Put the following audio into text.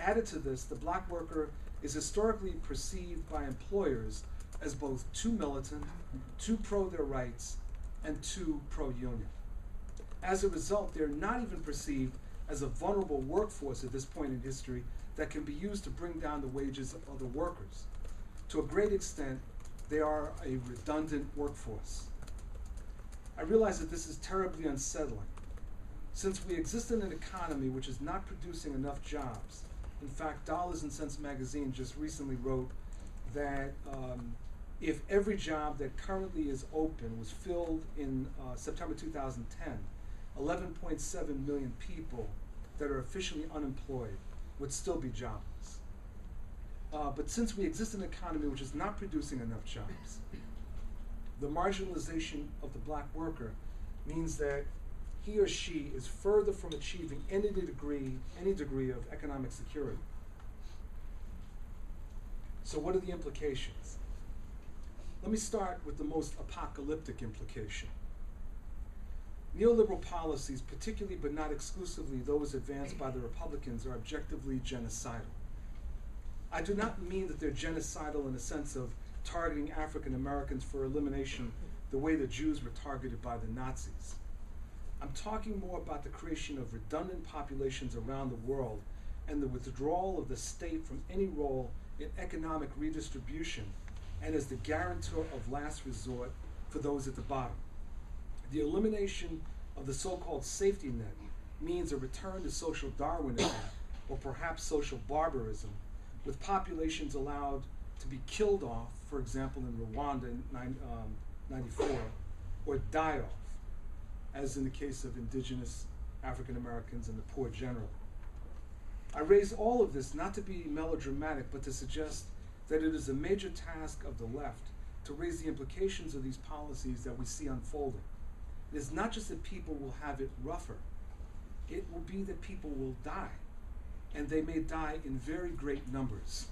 Added to this, the black worker is historically perceived by employers as both too militant, too pro their rights, and too pro-union. As a result, they're not even perceived as a vulnerable workforce at this point in history that can be used to bring down the wages of other workers. To a great extent, they are a redundant workforce. I realize that this is terribly unsettling. Since we exist in an economy which is not producing enough jobs, in fact, Dollars and Cents magazine just recently wrote that if every job that currently is open was filled in September 2010, 11.7 million people that are officially unemployed would still be jobless. But since we exist in an economy which is not producing enough jobs, the marginalization of the black worker means that he or she is further from achieving any degree of economic security. So what are the implications? Let me start with the most apocalyptic implication. Neoliberal policies, particularly but not exclusively those advanced by the Republicans, are objectively genocidal. I do not mean that they're genocidal in the sense of targeting African Americans for elimination the way the Jews were targeted by the Nazis. I'm talking more about the creation of redundant populations around the world and the withdrawal of the state from any role in economic redistribution and as the guarantor of last resort for those at the bottom. The elimination of the so-called safety net means a return to social Darwinism or perhaps social barbarism, with populations allowed to be killed off, for example in Rwanda in 94, or die off, as in the case of indigenous African Americans and the poor generally. I raise all of this not to be melodramatic, but to suggest that it is a major task of the left to raise the implications of these policies that we see unfolding. It is not just that people will have it rougher, it will be that people will die, and they may die in very great numbers.